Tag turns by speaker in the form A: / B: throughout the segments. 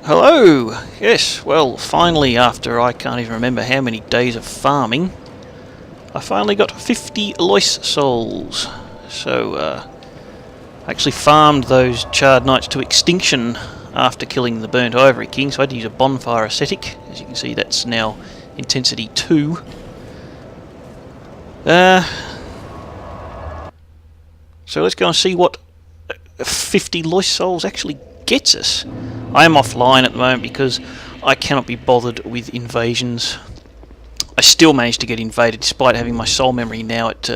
A: Hello! Yes, well, finally, after I can't even remember how many days of farming, I finally got 50 Lois souls. So, I actually farmed those charred knights to extinction after killing the burnt ivory king, so I had to use a bonfire ascetic. As you can see, that's now intensity 2. So let's go and see what 50 Lois souls actually gets us. I am offline at the moment because I cannot be bothered with invasions. I still managed to get invaded despite having my soul memory now at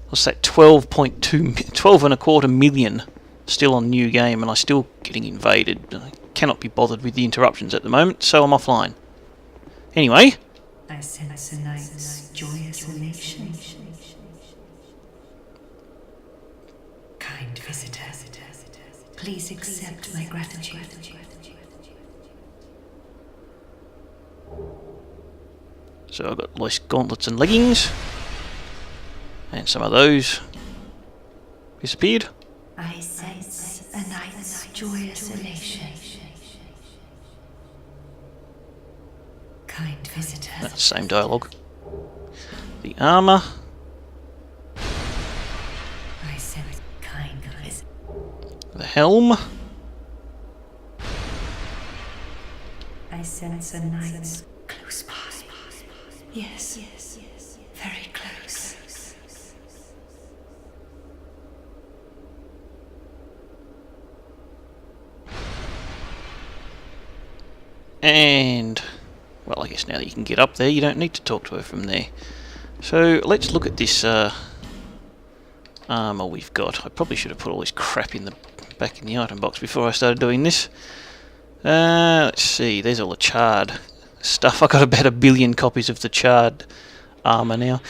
A: what's that, 12.25 million still on new game, and I'm still getting invaded. I cannot be bothered with the interruptions at the moment, so I'm offline. Anyway,
B: I sense a night's joyous elation. Kind visitor, please accept my gratitude.
A: so I've got Lois gauntlets and leggings, and some of those disappeared.
B: I sense a night's joyous elation. Kind visitor.
A: That's the same dialogue. The armour.
B: I sense kind visitor.
A: The helm.
B: I sense a night's close by. Yes, very close.
A: And, well, I guess now that you can get up there, you don't need to talk to her from there. So, let's look at this armour we've got. I probably should have put all this crap back in the item box before I started doing this. Let's see, there's all the charred stuff. I got about 1 billion copies of the charred armour now.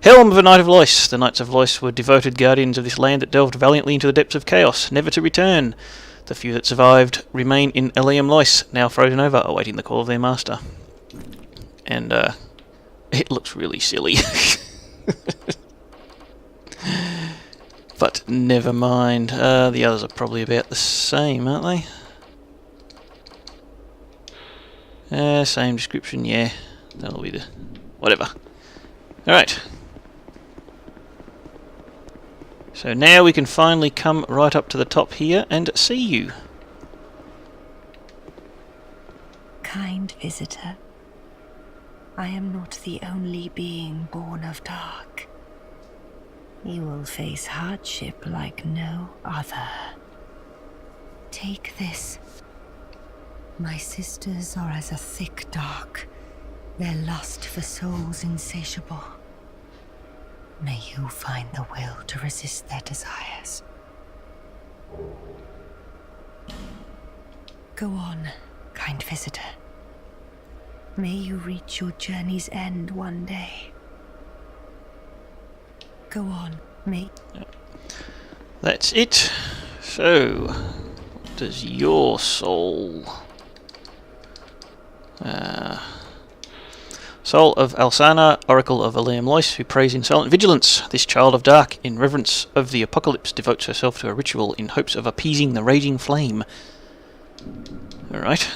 A: Helm of a Knight of Lois. The Knights of Lois were devoted guardians of this land that delved valiantly into the depths of chaos, never to return. The few that survived remain in Eleum Lois, now frozen over, awaiting the call of their master. And, it looks really silly. But never mind. The others are probably about the same, aren't they? Same description, yeah. That'll be the... whatever. Alright. So now we can finally come right up to the top here and see you.
B: Kind visitor, I am not the only being born of dark. You will face hardship like no other. Take this. My sisters are as a thick dark, their lust for souls insatiable. May you find the will to resist their desires. Go on, kind visitor. May you reach your journey's end one day. Go on, may...
A: That's it. So, what does your soul... Soul of Alsana, Oracle of Eleum Lois, who prays in silent vigilance. This child of dark, in reverence of the apocalypse, devotes herself to a ritual in hopes of appeasing the raging flame. Alright.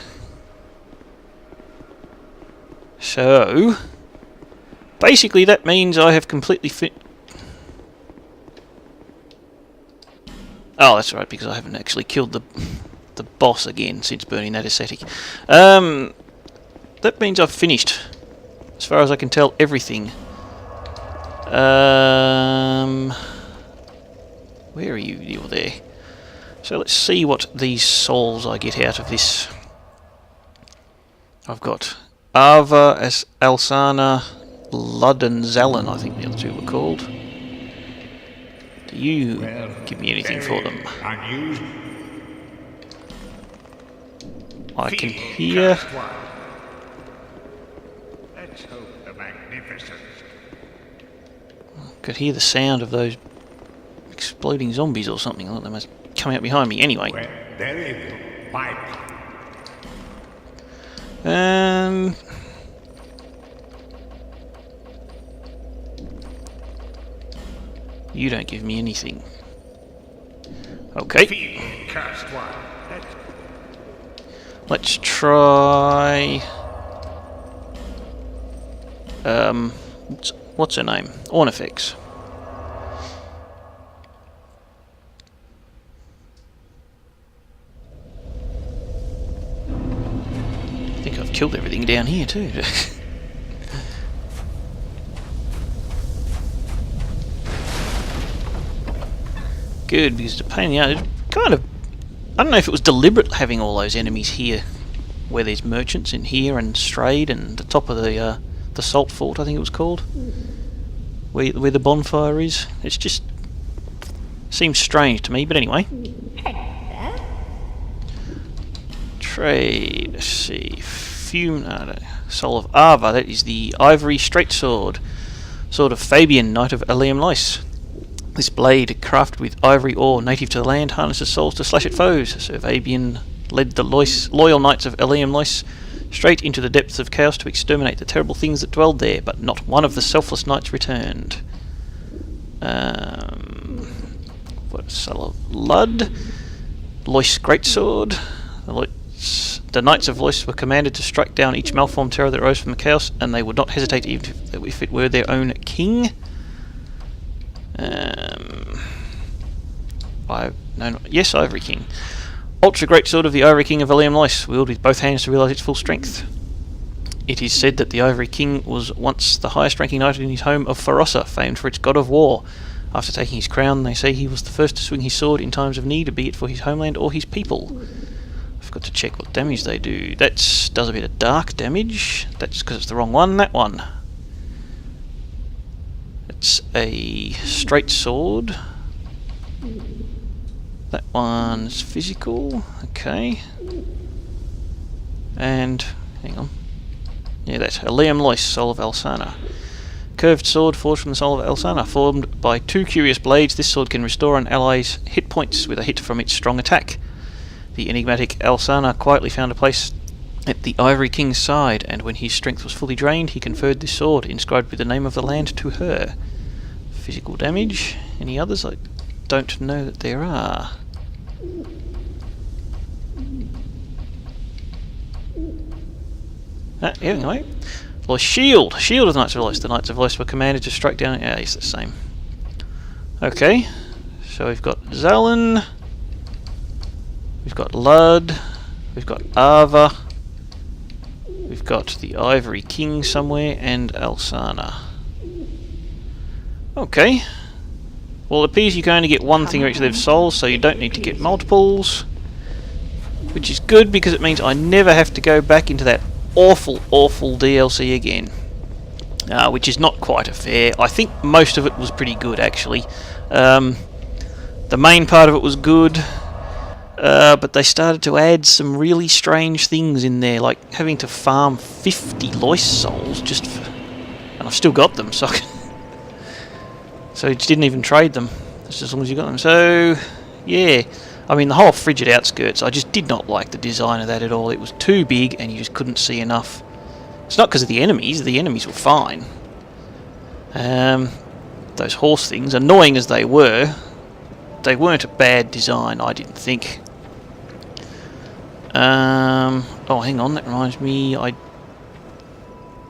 A: So, basically that means I have completely Oh, that's right, because I haven't actually killed the boss again since burning that ascetic. That means I've finished, as far as I can tell, everything. Where are you? You're there. So let's see what these souls I get out of this. I've got Ava, as Alsana, Lud and Zalin, I think the other two were called. Do you give me anything for them?
C: Unused.
A: I can hear...
C: Let's hope the magnificent.
A: Could hear the sound of those exploding zombies or something. I thought they must come out behind me. Anyway.
C: Well, very well. Pipe.
A: You don't give me anything. Okay.
C: Cursed one.
A: Let's try... what's her name? Ornifex. I think I've killed everything down here too. Good, because it's a pain in the ass. It's kind of... I don't know if it was deliberate having all those enemies here, where there's merchants in here and Strayed and the top of the salt fort, I think it was called, where the bonfire is. It's just seems strange to me, but anyway. Trade. Let's see. Soul of Ava. That is the ivory straight sword. Sword of Fabian, Knight of Aleum Lois. This blade, crafted with ivory ore native to the land, harnesses souls to slash at foes. Sir Fabian led the loyal knights of Aleum Lois straight into the depths of chaos to exterminate the terrible things that dwelled there, but not one of the selfless knights returned. What Soul of Lud, Lois Greatsword. The Knights of Lois were commanded to strike down each malformed terror that rose from the chaos, and they would not hesitate even if it were their own king. Yes, Ivory King. Ultra Great Sword of the Ivory King of Aleum Lois, wielded with both hands to realise its full strength. It is said that the Ivory King was once the highest ranking knight in his home of Farossa, famed for its god of war. After taking his crown, they say he was the first to swing his sword in times of need, be it for his homeland or his people. I forgot to check what damage they do. That does a bit of dark damage. That's because it's the wrong one. That one. It's a straight sword. That one's physical. Okay. And hang on. Yeah, that's Aleum Lois, Soul of Elsana. Curved sword forged from the soul of Elsana. Formed by two curious blades, this sword can restore an ally's hit points with a hit from its strong attack. The enigmatic Elsana quietly found a place at the Ivory King's side, and when his strength was fully drained, he conferred this sword, inscribed with the name of the land, to her. Physical damage. Any others? I don't know that there are. Anyway. Lois Shield. Shield of the Knights of Lois. The Knights of Lois were commanded to strike down... Yeah, it's the same. Okay. So we've got Zalin. We've got Lud. We've got Ava. We've got the Ivory King somewhere. And Elsana. Okay. Well, it appears you can only get one thing for each of their souls, so you don't need to get multiples. Which is good, because it means I never have to go back into that awful DLC again. Which is not quite a fair. I think most of it was pretty good, actually. The main part of it was good, but they started to add some really strange things in there, like having to farm 50 Lois souls just for... And I've still got them, so you didn't even trade them, just as long as you got them. So, yeah. I mean, the whole Frigid Outskirts, I just did not like the design of that at all. It was too big, and you just couldn't see enough. It's not because of the enemies were fine. Those horse things, annoying as they weren't a bad design, I didn't think. Oh, hang on, that reminds me, I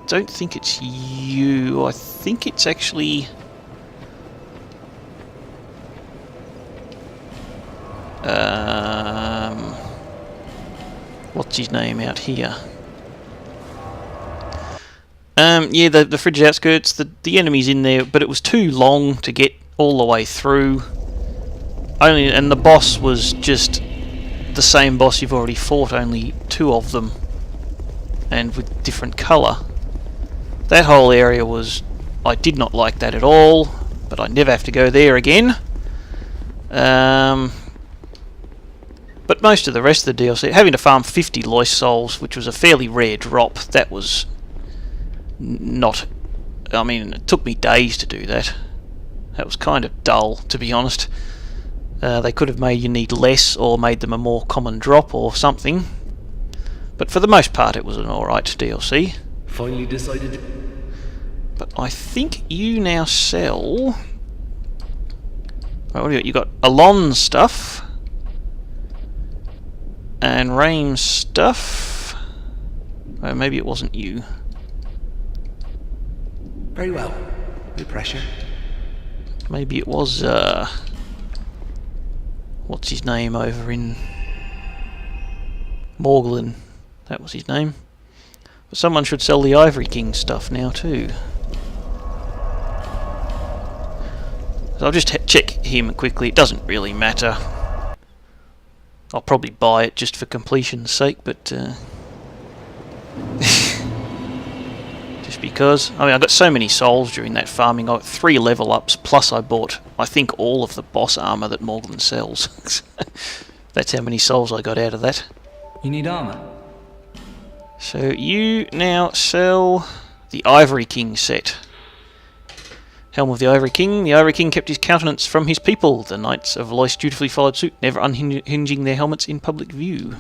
A: don't think it's you. I think it's actually... what's his name out here? Yeah, the Frigid Outskirts, the enemies in there, but it was too long to get all the way through. And the boss was just the same boss you've already fought, only two of them, and with different colour. That whole area was... I did not like that at all, but I never have to go there again. But most of the rest of the DLC, having to farm 50 Lois souls, which was a fairly rare drop, that was not... I mean, it took me days to do that. That was kind of dull, to be honest. They could have made you need less, or made them a more common drop, or something. But for the most part, it was an alright DLC.
D: Finally decided...
A: But I think you now sell... Well, what do you got? You got Alon's stuff. And Raim's stuff. Oh, maybe it wasn't you.
D: Very well. No pressure.
A: Maybe it was, what's his name over in Morgulin? That was his name. But someone should sell the Ivory King stuff now too. So I'll just check him quickly. It doesn't really matter. I'll probably buy it just for completion's sake, but just because. I mean, I got so many souls during that farming. I got 3 level ups, plus I bought, I think, all of the boss armor that Morgulin sells. That's how many souls I got out of that.
E: You need armor?
A: So you now sell the Ivory King set. Helm of the Ivory King. The Ivory King kept his countenance from his people. The Knights of Lois dutifully followed suit, never unhinging their helmets in public view.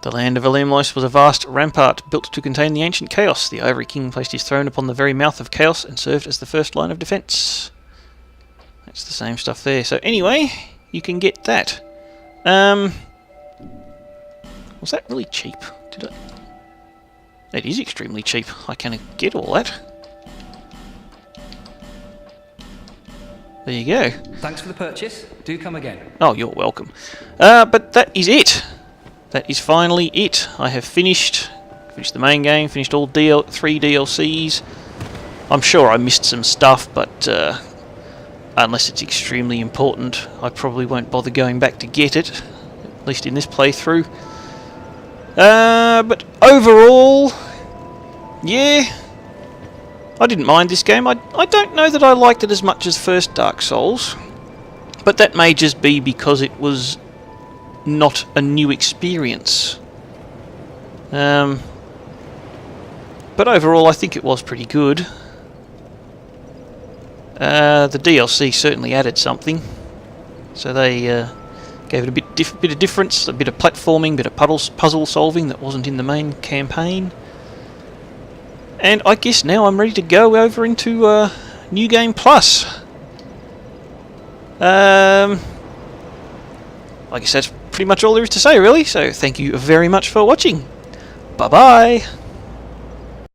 A: The land of Alemlois was a vast rampart built to contain the ancient chaos. The Ivory King placed his throne upon the very mouth of chaos and served as the first line of defence. That's the same stuff there. So anyway, you can get that. Was that really cheap? Did I? That is extremely cheap. I can get all that. There you go.
E: Thanks for the purchase. Do come again.
A: Oh, you're welcome. But that is it. That is finally it. I have finished the main game, finished all 3 DLCs. I'm sure I missed some stuff, but unless it's extremely important, I probably won't bother going back to get it, at least in this playthrough. But overall, yeah, I didn't mind this game. I don't know that I liked it as much as first Dark Souls, but that may just be because it was not a new experience. But overall I think it was pretty good. The DLC certainly added something, so they gave it a bit of difference, a bit of platforming, bit of puzzle solving that wasn't in the main campaign. And I guess now I'm ready to go over into New Game Plus. I guess that's pretty much all there is to say, really, so thank you very much for watching. Bye bye!